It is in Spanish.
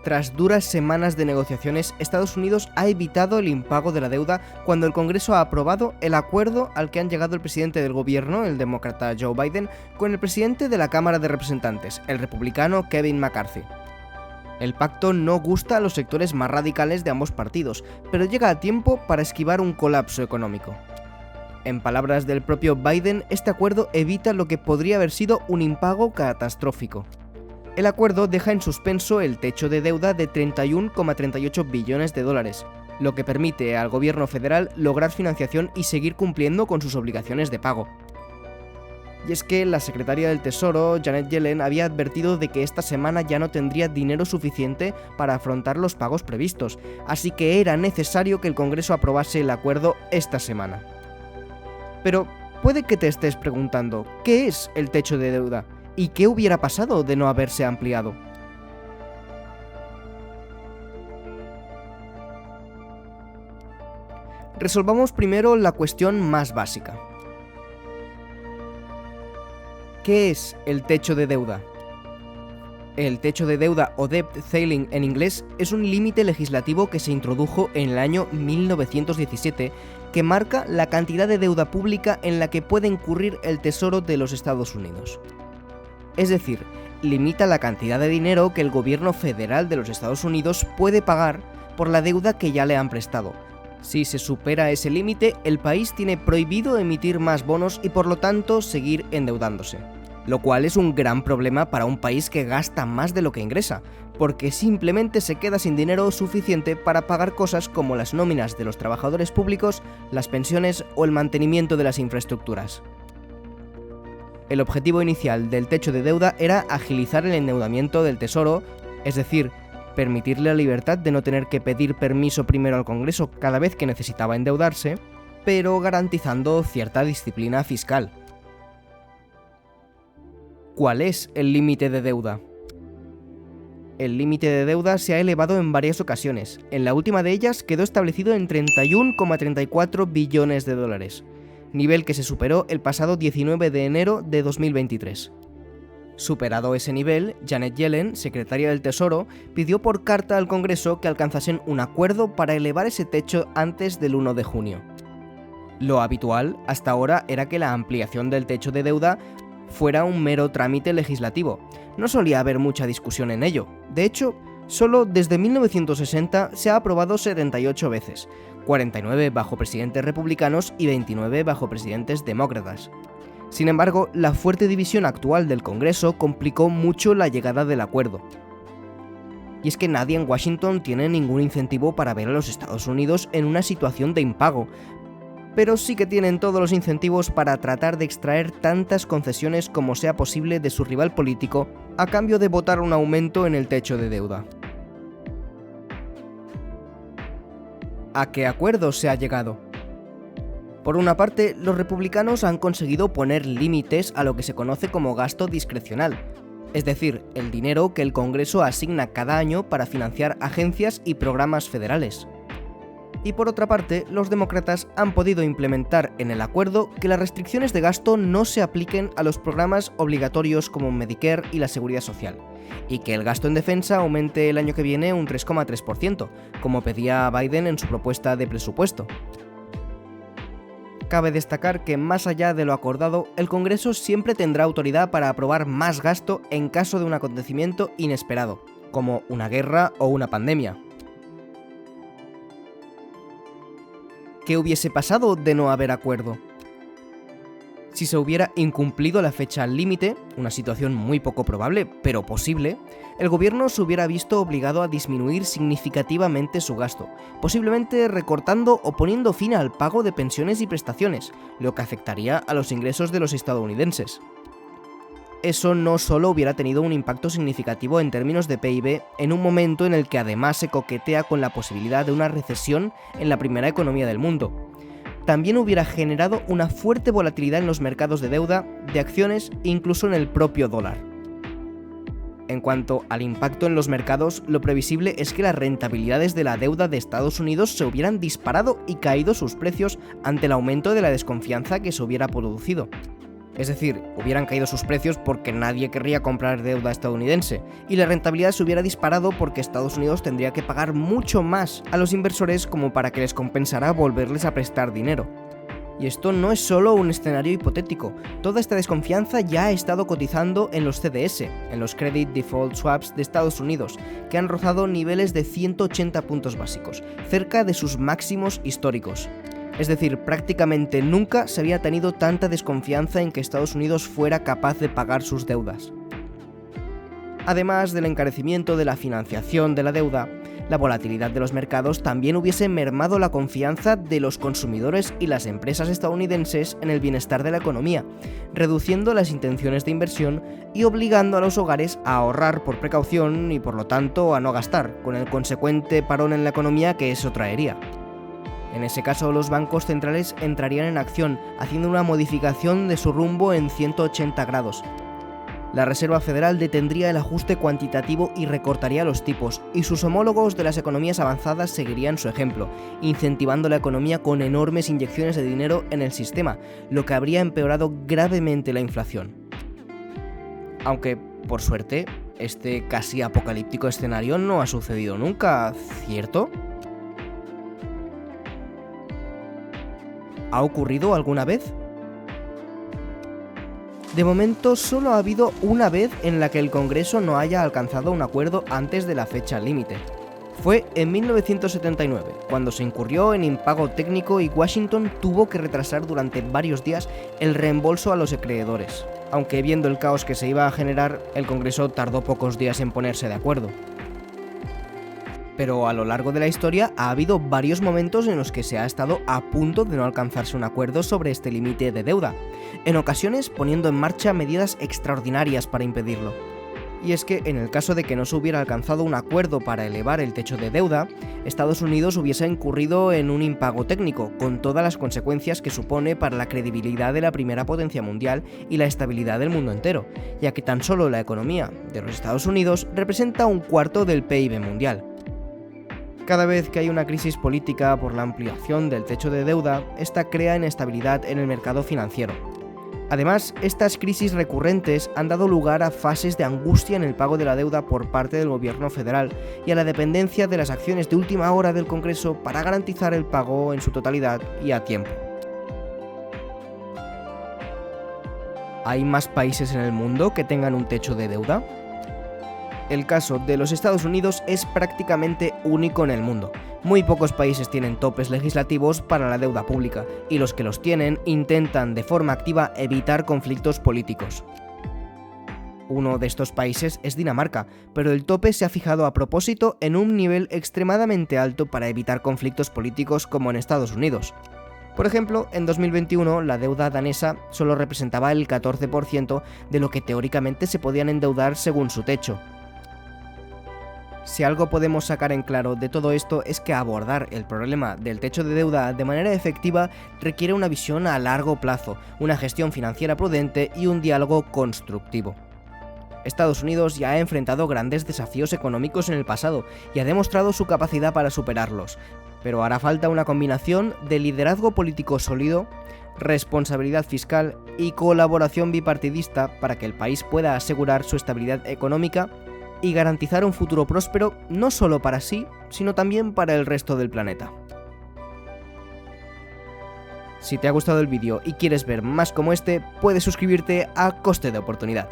Tras duras semanas de negociaciones, Estados Unidos ha evitado el impago de la deuda cuando el Congreso ha aprobado el acuerdo al que han llegado el presidente del gobierno, el demócrata Joe Biden, con el presidente de la Cámara de Representantes, el republicano Kevin McCarthy. El pacto no gusta a los sectores más radicales de ambos partidos, pero llega a tiempo para esquivar un colapso económico. En palabras del propio Biden, este acuerdo evita lo que podría haber sido un impago catastrófico. El acuerdo deja en suspenso el techo de deuda de 31,38 billones de dólares, lo que permite al gobierno federal lograr financiación y seguir cumpliendo con sus obligaciones de pago. Y es que la secretaria del Tesoro, Janet Yellen, había advertido de que esta semana ya no tendría dinero suficiente para afrontar los pagos previstos, así que era necesario que el Congreso aprobase el acuerdo esta semana. Pero puede que te estés preguntando, ¿qué es el techo de deuda? ¿Y qué hubiera pasado de no haberse ampliado? Resolvamos primero la cuestión más básica. ¿Qué es el techo de deuda? El techo de deuda o debt ceiling en inglés es un límite legislativo que se introdujo en el año 1917 que marca la cantidad de deuda pública en la que puede incurrir el Tesoro de los Estados Unidos. Es decir, limita la cantidad de dinero que el gobierno federal de los Estados Unidos puede pagar por la deuda que ya le han prestado. Si se supera ese límite, el país tiene prohibido emitir más bonos y por lo tanto seguir endeudándose. Lo cual es un gran problema para un país que gasta más de lo que ingresa, porque simplemente se queda sin dinero suficiente para pagar cosas como las nóminas de los trabajadores públicos, las pensiones o el mantenimiento de las infraestructuras. El objetivo inicial del techo de deuda era agilizar el endeudamiento del Tesoro, es decir, permitirle la libertad de no tener que pedir permiso primero al Congreso cada vez que necesitaba endeudarse, pero garantizando cierta disciplina fiscal. ¿Cuál es el límite de deuda? El límite de deuda se ha elevado en varias ocasiones. En la última de ellas quedó establecido en 31,34 billones de dólares, nivel que se superó el pasado 19 de enero de 2023. Superado ese nivel, Janet Yellen, secretaria del Tesoro, pidió por carta al Congreso que alcanzasen un acuerdo para elevar ese techo antes del 1 de junio. Lo habitual hasta ahora era que la ampliación del techo de deuda fuera un mero trámite legislativo. No solía haber mucha discusión en ello. De hecho, solo desde 1960 se ha aprobado 78 veces, 49 bajo presidentes republicanos y 29 bajo presidentes demócratas. Sin embargo, la fuerte división actual del Congreso complicó mucho la llegada del acuerdo. Y es que nadie en Washington tiene ningún incentivo para ver a los Estados Unidos en una situación de impago, pero sí que tienen todos los incentivos para tratar de extraer tantas concesiones como sea posible de su rival político a cambio de votar un aumento en el techo de deuda. ¿A qué acuerdo se ha llegado? Por una parte, los republicanos han conseguido poner límites a lo que se conoce como gasto discrecional, es decir, el dinero que el Congreso asigna cada año para financiar agencias y programas federales. Y por otra parte, los demócratas han podido implementar en el acuerdo que las restricciones de gasto no se apliquen a los programas obligatorios como Medicare y la Seguridad Social, y que el gasto en defensa aumente el año que viene un 3,3%, como pedía Biden en su propuesta de presupuesto. Cabe destacar que, más allá de lo acordado, el Congreso siempre tendrá autoridad para aprobar más gasto en caso de un acontecimiento inesperado, como una guerra o una pandemia. ¿Qué hubiese pasado de no haber acuerdo? Si se hubiera incumplido la fecha límite, una situación muy poco probable, pero posible, el gobierno se hubiera visto obligado a disminuir significativamente su gasto, posiblemente recortando o poniendo fin al pago de pensiones y prestaciones, lo que afectaría a los ingresos de los estadounidenses. Eso no solo hubiera tenido un impacto significativo en términos de PIB, en un momento en el que además se coquetea con la posibilidad de una recesión en la primera economía del mundo. También hubiera generado una fuerte volatilidad en los mercados de deuda, de acciones e incluso en el propio dólar. En cuanto al impacto en los mercados, lo previsible es que las rentabilidades de la deuda de Estados Unidos se hubieran disparado y caído sus precios ante el aumento de la desconfianza que se hubiera producido. Es decir, hubieran caído sus precios porque nadie querría comprar deuda estadounidense, y la rentabilidad se hubiera disparado porque Estados Unidos tendría que pagar mucho más a los inversores como para que les compensara volverles a prestar dinero. Y esto no es solo un escenario hipotético, toda esta desconfianza ya ha estado cotizando en los CDS, en los Credit Default Swaps de Estados Unidos, que han rozado niveles de 180 puntos básicos, cerca de sus máximos históricos. Es decir, prácticamente nunca se había tenido tanta desconfianza en que Estados Unidos fuera capaz de pagar sus deudas. Además del encarecimiento de la financiación de la deuda, la volatilidad de los mercados también hubiese mermado la confianza de los consumidores y las empresas estadounidenses en el bienestar de la economía, reduciendo las intenciones de inversión y obligando a los hogares a ahorrar por precaución y por lo tanto a no gastar, con el consecuente parón en la economía que eso traería. En ese caso, los bancos centrales entrarían en acción, haciendo una modificación de su rumbo en 180 grados. La Reserva Federal detendría el ajuste cuantitativo y recortaría los tipos, y sus homólogos de las economías avanzadas seguirían su ejemplo, incentivando la economía con enormes inyecciones de dinero en el sistema, lo que habría empeorado gravemente la inflación. Aunque, por suerte, este casi apocalíptico escenario no ha sucedido nunca, ¿cierto? ¿Ha ocurrido alguna vez? De momento solo ha habido una vez en la que el Congreso no haya alcanzado un acuerdo antes de la fecha límite. Fue en 1979, cuando se incurrió en impago técnico y Washington tuvo que retrasar durante varios días el reembolso a los acreedores. Aunque viendo el caos que se iba a generar, el Congreso tardó pocos días en ponerse de acuerdo. Pero a lo largo de la historia ha habido varios momentos en los que se ha estado a punto de no alcanzarse un acuerdo sobre este límite de deuda, en ocasiones poniendo en marcha medidas extraordinarias para impedirlo. Y es que en el caso de que no se hubiera alcanzado un acuerdo para elevar el techo de deuda, Estados Unidos hubiese incurrido en un impago técnico, con todas las consecuencias que supone para la credibilidad de la primera potencia mundial y la estabilidad del mundo entero, ya que tan solo la economía de los Estados Unidos representa un cuarto del PIB mundial. Cada vez que hay una crisis política por la ampliación del techo de deuda, esta crea inestabilidad en el mercado financiero. Además, estas crisis recurrentes han dado lugar a fases de angustia en el pago de la deuda por parte del gobierno federal y a la dependencia de las acciones de última hora del Congreso para garantizar el pago en su totalidad y a tiempo. ¿Hay más países en el mundo que tengan un techo de deuda? El caso de los Estados Unidos es prácticamente único en el mundo. Muy pocos países tienen topes legislativos para la deuda pública, y los que los tienen intentan de forma activa evitar conflictos políticos. Uno de estos países es Dinamarca, pero el tope se ha fijado a propósito en un nivel extremadamente alto para evitar conflictos políticos como en Estados Unidos. Por ejemplo, en 2021 la deuda danesa solo representaba el 14% de lo que teóricamente se podían endeudar según su techo. Si algo podemos sacar en claro de todo esto es que abordar el problema del techo de deuda de manera efectiva requiere una visión a largo plazo, una gestión financiera prudente y un diálogo constructivo. Estados Unidos ya ha enfrentado grandes desafíos económicos en el pasado y ha demostrado su capacidad para superarlos, pero hará falta una combinación de liderazgo político sólido, responsabilidad fiscal y colaboración bipartidista para que el país pueda asegurar su estabilidad económica y garantizar un futuro próspero no solo para sí, sino también para el resto del planeta. Si te ha gustado el vídeo y quieres ver más como este, puedes suscribirte a coste de oportunidad.